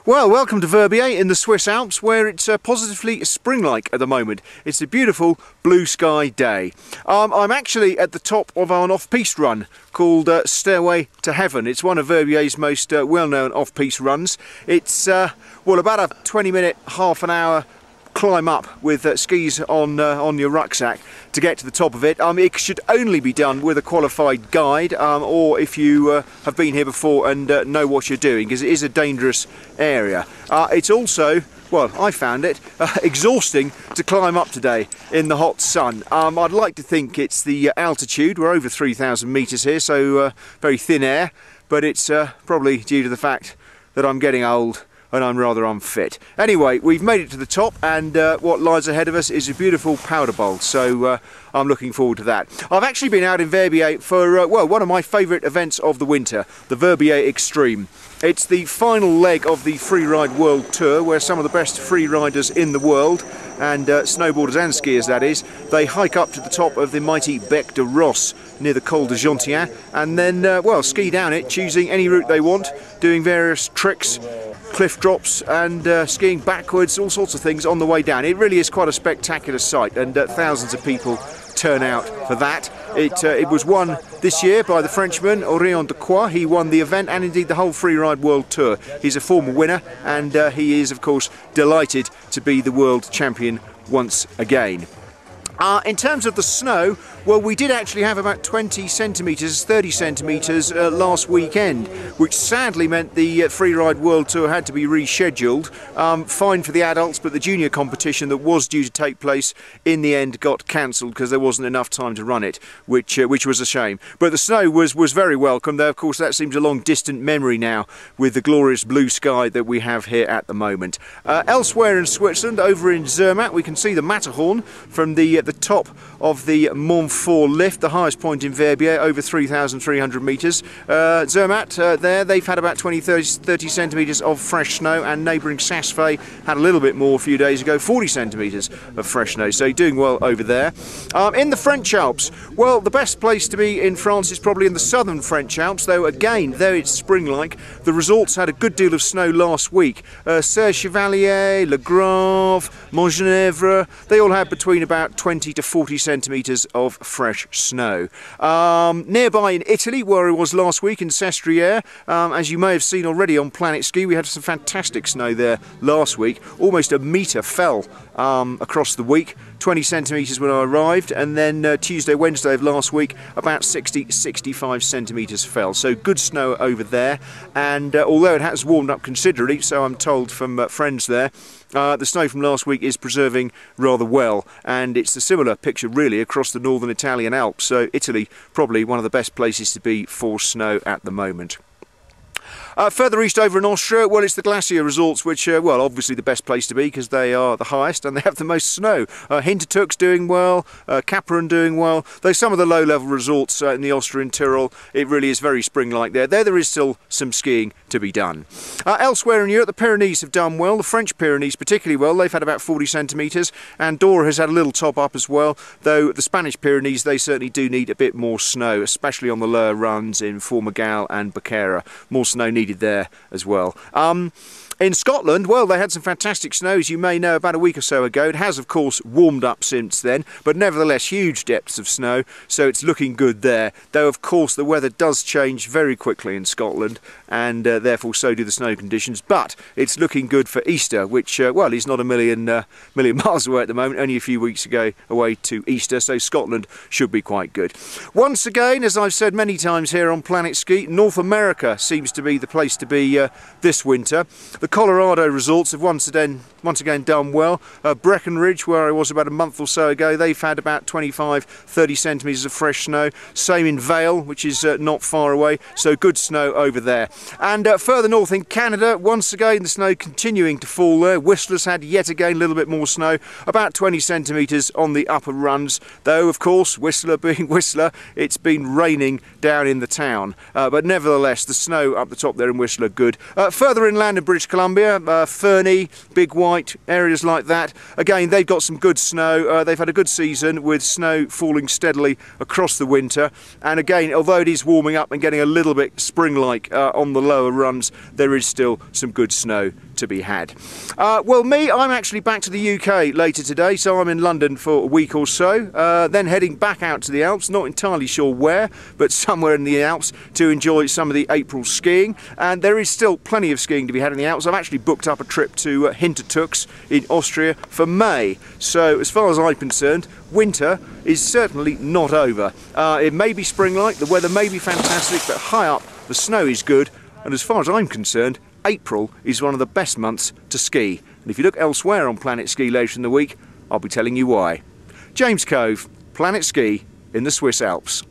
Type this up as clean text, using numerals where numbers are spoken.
Well, welcome to Verbier in the Swiss Alps, where it's positively spring-like at the moment. It's a beautiful blue sky day. I'm actually at the top of an off-piste run called Stairway to Heaven. It's one of Verbier's most well-known off-piste runs. It's well, about a 20-minute, half an hour climb up with skis on your rucksack to get to the top of it. It should only be done with a qualified guide, or if you have been here before and know what you're doing, because it is a dangerous area. It's also, well, I found it exhausting to climb up today in the hot sun. I'd like to think it's the altitude. We're over 3,000 metres here, so very thin air, but it's probably due to the fact that I'm getting old and I'm rather unfit. Anyway, we've made it to the top, and what lies ahead of us is a beautiful powder bowl, so I'm looking forward to that. I've actually been out in Verbier for, well, one of my favourite events of the winter, the Verbier Extreme. It's the final leg of the Freeride World Tour, where some of the best free riders in the world, and snowboarders and skiers that is, they hike up to the top of the mighty Bec de Rosse near the Col de Gentien, and then, well, ski down it, choosing any route they want, doing various tricks, cliff drops, and skiing backwards, all sorts of things on the way down. It really is quite a spectacular sight, and thousands of people turn out for that. It was won this year by the Frenchman Orion de Croix. He won the event and indeed the whole Freeride World Tour. He's a former winner, and he is of course delighted to be the world champion once again. In terms of the snow, well, we did actually have about 20 centimetres, 30 centimetres last weekend, which sadly meant the Freeride World Tour had to be rescheduled. Fine for the adults, but the junior competition that was due to take place in the end got cancelled because there wasn't enough time to run it, which was a shame. But the snow was very welcome, though of course that seems a long distant memory now with the glorious blue sky that we have here at the moment. Elsewhere in Switzerland, over in Zermatt, we can see the Matterhorn from the top of the Mont Four lift, the highest point in Verbier, over 3,300 metres. Zermatt, there, they've had about 30 centimetres of fresh snow, and neighbouring Saas-Fee had a little bit more a few days ago, 40 centimetres of fresh snow, so doing well over there. In the French Alps, well, the best place to be in France is probably in the southern French Alps, though again, though it's spring-like, the resorts had a good deal of snow last week. Serre-Chevalier, Le Grave, Montgenèvre, they all had between about 20 to 40 centimetres of fresh snow. Nearby in Italy, where I was last week in Sestriere, as you may have seen already on PlanetSKI, we had some fantastic snow there last week. Almost a metre fell across the week, 20 centimetres when I arrived, and then Tuesday, Wednesday of last week, about 60-65 centimetres fell. So good snow over there, and although it has warmed up considerably, so I'm told from friends there, the snow from last week is preserving rather well, and it's a similar picture really across the northern Italian Alps, so Italy probably one of the best places to be for snow at the moment. Further east over in Austria, well, it's the glacier resorts, which are, well, obviously the best place to be because they are the highest and they have the most snow. Hintertux doing well, Kapperen doing well, though some of the low-level resorts in the Austrian Tyrol, it really is very spring-like there. There is still some skiing to be done. Elsewhere in Europe, the Pyrenees have done well, the French Pyrenees particularly well. They've had about 40 centimetres, and Andorra has had a little top up as well, though the Spanish Pyrenees, they certainly do need a bit more snow, especially on the lower runs in Formigal and Becerra. More snow needed there as well. In Scotland, well, they had some fantastic snow, as you may know, about a week or so ago. It has, of course, warmed up since then, but nevertheless, huge depths of snow, so it's looking good there. Though, of course, the weather does change very quickly in Scotland, and therefore so do the snow conditions. But it's looking good for Easter, which, well, is not a million miles away at the moment, only a few weeks ago away to Easter, so Scotland should be quite good. Once again, as I've said many times here on PlanetSKI, North America seems to be the place to be this winter. The Colorado resorts have once again done well. Breckenridge, where I was about a month or so ago, they've had about 25-30 centimetres of fresh snow. Same in Vail, which is not far away, so good snow over there. And further north in Canada, once again the snow continuing to fall there. Whistler's had yet again a little bit more snow, about 20 centimetres on the upper runs, though of course Whistler being Whistler, it's been raining down in the town. But nevertheless, the snow up the top there in Whistler, good. Further inland in British Columbia, Fernie, Big White, areas like that. Again, they've got some good snow. They've had a good season with snow falling steadily across the winter. And again, although it is warming up and getting a little bit spring-like on the lower runs, there is still some good snow to to be had. Well, I'm actually back to the UK later today, so I'm in London for a week or so, then heading back out to the Alps, not entirely sure where, but somewhere in the Alps to enjoy some of the April skiing. And there is still plenty of skiing to be had in the Alps. I've actually booked up a trip to Hintertux in Austria for May, so as far as I'm concerned, winter is certainly not over. It may be spring-like, the weather may be fantastic, but high up the snow is good, and as far as I'm concerned, April is one of the best months to ski. And if you look elsewhere on Planet Ski later in the week, I'll be telling you why. James Cove, Planet Ski in the Swiss Alps.